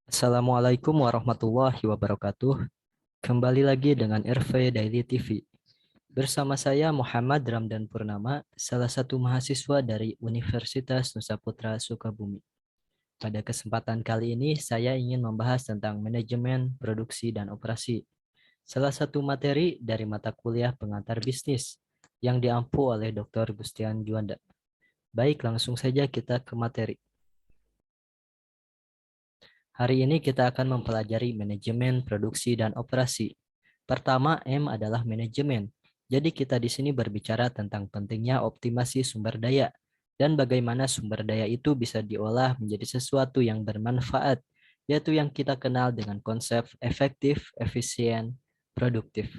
Assalamualaikum warahmatullahi wabarakatuh. Kembali lagi dengan RV Daily TV. Bersama saya Muhammad Ramdan Purnama, salah satu mahasiswa dari Universitas Nusa Putra Sukabumi. Pada kesempatan kali ini saya ingin membahas tentang manajemen, produksi, dan operasi. Salah satu materi dari mata kuliah pengantar bisnis yang diampu oleh Dr. Gustian Juanda. Baik, langsung saja kita ke materi. Hari ini kita akan mempelajari manajemen, produksi, dan operasi. Pertama, M adalah manajemen. Jadi kita di sini berbicara tentang pentingnya optimasi sumber daya dan bagaimana sumber daya itu bisa diolah menjadi sesuatu yang bermanfaat, yaitu yang kita kenal dengan konsep efektif, efisien, produktif.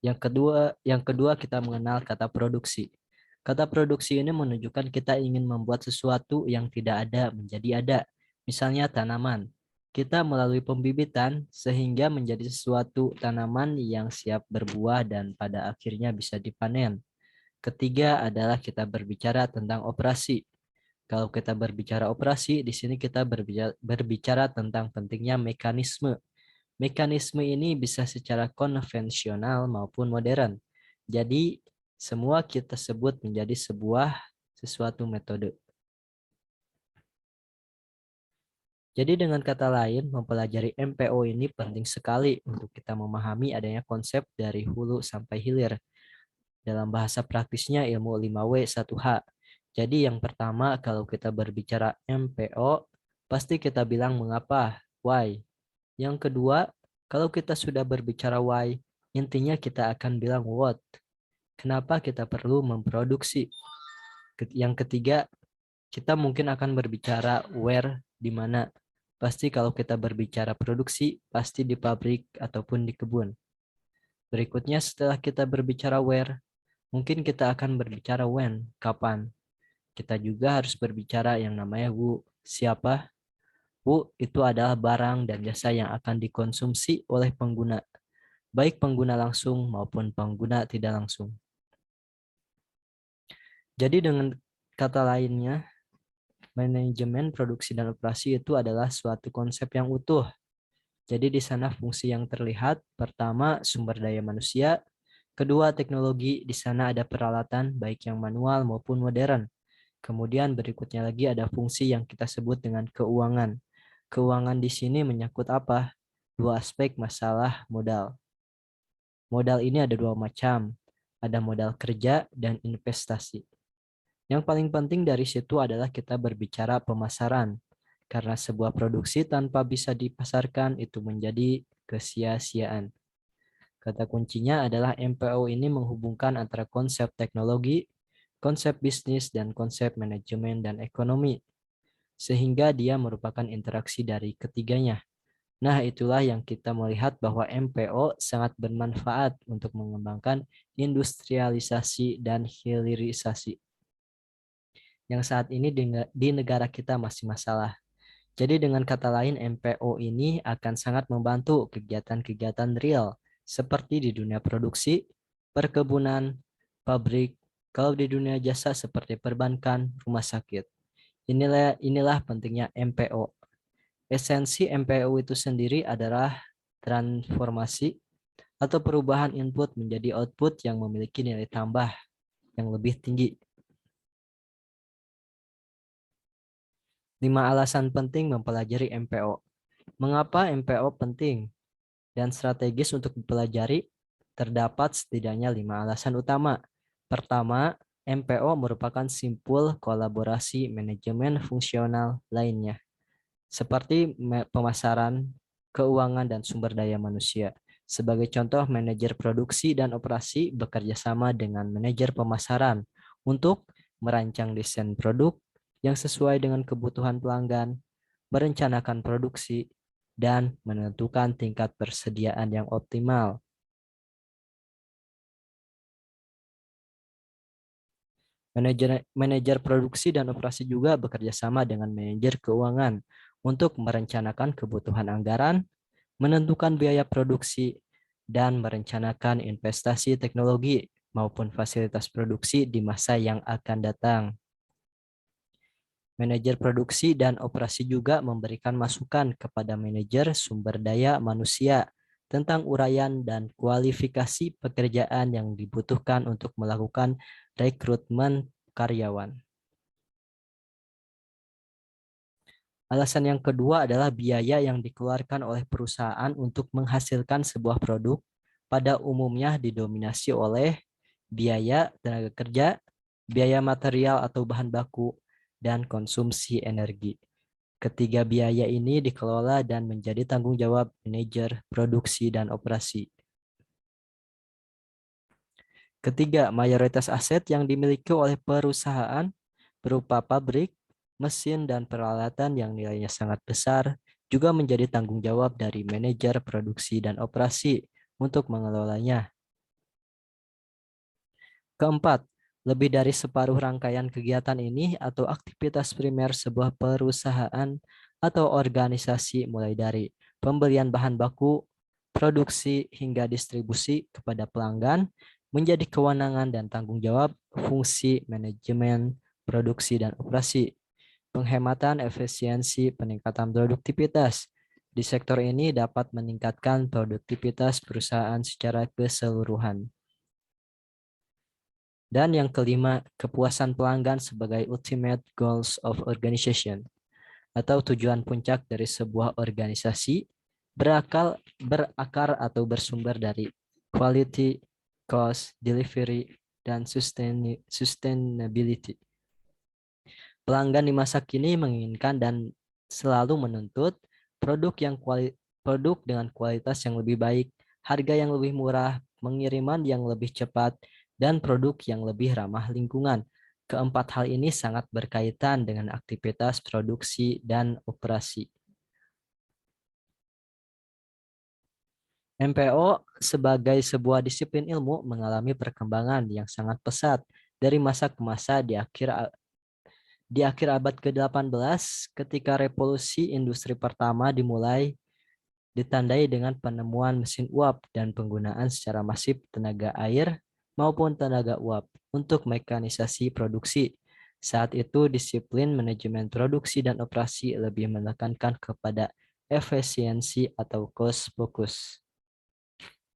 Yang kedua kita mengenal kata produksi. Kata produksi ini menunjukkan kita ingin membuat sesuatu yang tidak ada menjadi ada. Misalnya tanaman. Kita melalui pembibitan sehingga menjadi sesuatu tanaman yang siap berbuah dan pada akhirnya bisa dipanen. Ketiga adalah kita berbicara tentang operasi. Kalau kita berbicara operasi, di sini kita berbicara tentang pentingnya mekanisme. Mekanisme ini bisa secara konvensional maupun modern. Jadi, semua kita sebut menjadi sesuatu metode. Jadi dengan kata lain, mempelajari MPO ini penting sekali untuk kita memahami adanya konsep dari hulu sampai hilir. Dalam bahasa praktisnya ilmu 5W 1H. Jadi yang pertama kalau kita berbicara MPO, pasti kita bilang mengapa, why. Yang kedua, kalau kita sudah berbicara why, intinya kita akan bilang what. Kenapa kita perlu memproduksi? Yang ketiga, kita mungkin akan berbicara where, di mana. Pasti kalau kita berbicara produksi, pasti di pabrik ataupun di kebun. Berikutnya setelah kita berbicara where, mungkin kita akan berbicara when, kapan. Kita juga harus berbicara yang namanya who, siapa. Who itu adalah barang dan jasa yang akan dikonsumsi oleh pengguna, baik pengguna langsung maupun pengguna tidak langsung. Jadi dengan kata lainnya, manajemen produksi dan operasi itu adalah suatu konsep yang utuh. Jadi di sana fungsi yang terlihat, pertama sumber daya manusia, kedua teknologi, di sana ada peralatan baik yang manual maupun modern. Kemudian berikutnya lagi ada fungsi yang kita sebut dengan keuangan. Keuangan di sini menyangkut apa? Dua aspek masalah modal. Modal ini ada dua macam, ada modal kerja dan investasi. Yang paling penting dari situ adalah kita berbicara pemasaran, karena sebuah produksi tanpa bisa dipasarkan itu menjadi kesia-siaan. Kata kuncinya adalah MPO ini menghubungkan antara konsep teknologi, konsep bisnis, dan konsep manajemen dan ekonomi, sehingga dia merupakan interaksi dari ketiganya. Nah, itulah yang kita melihat bahwa MPO sangat bermanfaat untuk mengembangkan industrialisasi dan hilirisasi yang saat ini di negara kita masih masalah. Jadi dengan kata lain MPO ini akan sangat membantu kegiatan-kegiatan real seperti di dunia produksi, perkebunan, pabrik, kalau di dunia jasa seperti perbankan, rumah sakit. Inilah pentingnya MPO. Esensi MPO itu sendiri adalah transformasi atau perubahan input menjadi output yang memiliki nilai tambah yang lebih tinggi. 5 alasan penting mempelajari MPO. Mengapa MPO penting dan strategis untuk dipelajari? Terdapat setidaknya 5 alasan utama. Pertama, MPO merupakan simpul kolaborasi manajemen fungsional lainnya, seperti pemasaran, keuangan, dan sumber daya manusia. Sebagai contoh, manajer produksi dan operasi bekerja sama dengan manajer pemasaran untuk merancang desain produk yang sesuai dengan kebutuhan pelanggan, merencanakan produksi, dan menentukan tingkat persediaan yang optimal. Manajer produksi dan operasi juga bekerja sama dengan manajer keuangan untuk merencanakan kebutuhan anggaran, menentukan biaya produksi, dan merencanakan investasi teknologi maupun fasilitas produksi di masa yang akan datang. Manajer produksi dan operasi juga memberikan masukan kepada manajer sumber daya manusia tentang uraian dan kualifikasi pekerjaan yang dibutuhkan untuk melakukan rekrutmen karyawan. Alasan yang kedua adalah biaya yang dikeluarkan oleh perusahaan untuk menghasilkan sebuah produk pada umumnya didominasi oleh biaya tenaga kerja, biaya material atau bahan baku, dan konsumsi energi. Ketiga biaya ini dikelola dan menjadi tanggung jawab manajer produksi dan operasi. Ketiga, mayoritas aset yang dimiliki oleh perusahaan berupa pabrik, mesin, dan peralatan yang nilainya sangat besar juga menjadi tanggung jawab dari manajer produksi dan operasi untuk mengelolanya. Keempat, lebih dari separuh rangkaian kegiatan ini atau aktivitas primer sebuah perusahaan atau organisasi mulai dari pembelian bahan baku, produksi, hingga distribusi kepada pelanggan menjadi kewenangan dan tanggung jawab fungsi manajemen produksi dan operasi. Penghematan efisiensi, peningkatan produktivitas. Di sektor ini dapat meningkatkan produktivitas perusahaan secara keseluruhan. Dan yang kelima, kepuasan pelanggan sebagai ultimate goals of organization atau tujuan puncak dari sebuah organisasi berakar atau bersumber dari quality, cost, delivery, dan sustainability. Pelanggan di masa kini menginginkan dan selalu menuntut produk dengan kualitas yang lebih baik, harga yang lebih murah, pengiriman yang lebih cepat, dan produk yang lebih ramah lingkungan. Keempat hal ini sangat berkaitan dengan aktivitas produksi dan operasi. MPO sebagai sebuah disiplin ilmu mengalami perkembangan yang sangat pesat dari masa ke masa di akhir abad ke-18 ketika revolusi industri pertama dimulai ditandai dengan penemuan mesin uap dan penggunaan secara masif tenaga air maupun tenaga uap untuk mekanisasi produksi. Saat itu disiplin manajemen produksi dan operasi lebih menekankan kepada efisiensi atau cost focus.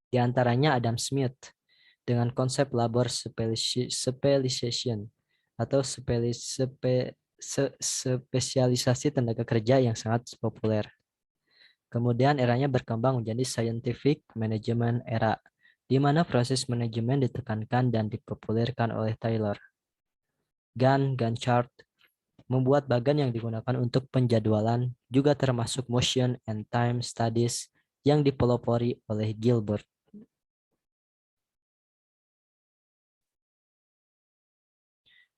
Di antaranya Adam Smith dengan konsep labor specialization atau spesialisasi tenaga kerja yang sangat populer. Kemudian eranya berkembang menjadi scientific management era, di mana proses manajemen ditekankan dan dipopulerkan oleh Taylor. Gantt chart membuat bagan yang digunakan untuk penjadwalan juga termasuk motion and time studies yang dipelopori oleh Gilbert.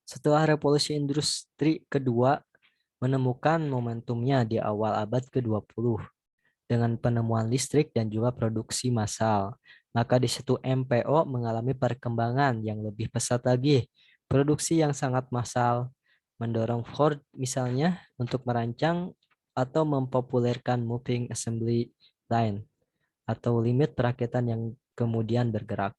Setelah revolusi industri kedua menemukan momentumnya di awal abad ke-20 dengan penemuan listrik dan juga produksi massal. Maka di situ MPO mengalami perkembangan yang lebih pesat lagi. Produksi yang sangat massal mendorong Ford misalnya untuk merancang atau mempopulerkan moving assembly line atau limit perakitan yang kemudian bergerak.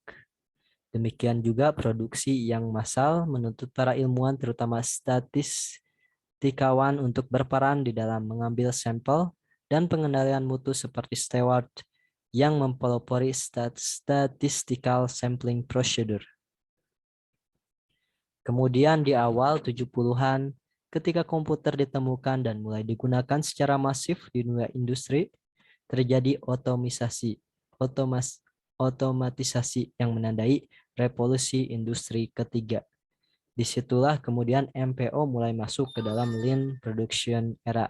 Demikian juga produksi yang massal menuntut para ilmuwan terutama statistikawan untuk berperan di dalam mengambil sampel dan pengendalian mutu seperti Stewart yang mempelopori statistical sampling procedure. Kemudian di awal 70-an, ketika komputer ditemukan dan mulai digunakan secara masif di dunia industri, terjadi otomatisasi yang menandai revolusi industri ketiga. Disitulah kemudian MPO mulai masuk ke dalam lean production era.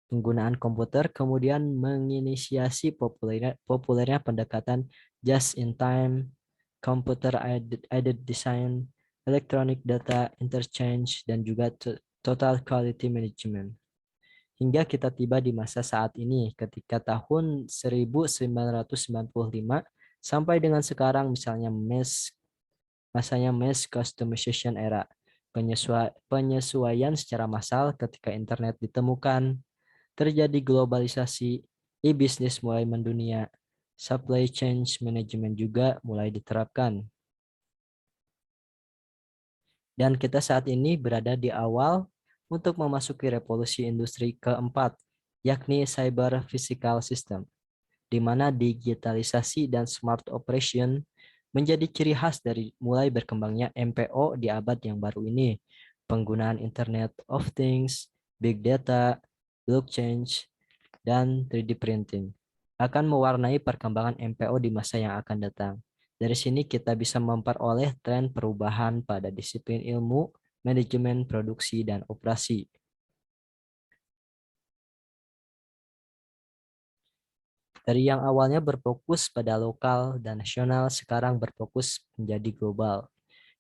Penggunaan komputer kemudian menginisiasi populernya pendekatan just-in-time, computer-aided design, electronic data interchange, dan juga total quality management. Hingga kita tiba di masa saat ini ketika tahun 1995 sampai dengan sekarang misalnya masanya mass customization era. Penyesuaian secara massal ketika internet ditemukan, terjadi globalisasi, e-bisnis mulai mendunia, supply chain management juga mulai diterapkan. Dan kita saat ini berada di awal untuk memasuki revolusi industri keempat, yakni Cyber Physical System, di mana digitalisasi dan smart operation menjadi ciri khas dari mulai berkembangnya MPO di abad yang baru ini. Penggunaan Internet of Things, Big Data, blockchain, dan 3D printing akan mewarnai perkembangan MPO di masa yang akan datang. Dari sini kita bisa memperoleh tren perubahan pada disiplin ilmu, manajemen produksi, dan operasi. Dari yang awalnya berfokus pada lokal dan nasional, sekarang berfokus menjadi global.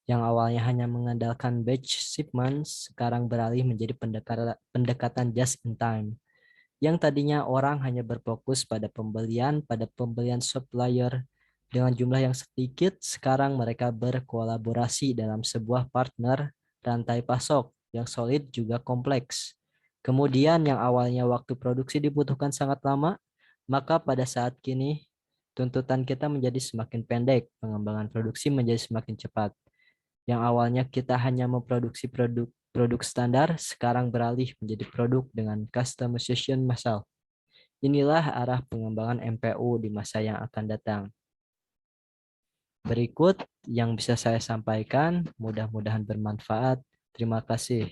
Yang awalnya hanya mengandalkan batch shipment, sekarang beralih menjadi pendekatan just in time. Yang tadinya orang hanya berfokus pada pembelian supplier dengan jumlah yang sedikit, sekarang mereka berkolaborasi dalam sebuah partner rantai pasok yang solid juga kompleks. Kemudian yang awalnya waktu produksi dibutuhkan sangat lama, maka pada saat kini tuntutan kita menjadi semakin pendek, pengembangan produksi menjadi semakin cepat. Yang awalnya kita hanya memproduksi produk standar, sekarang beralih menjadi produk dengan customization massal. Inilah arah pengembangan MPU di masa yang akan datang. Berikut yang bisa saya sampaikan, mudah-mudahan bermanfaat. Terima kasih.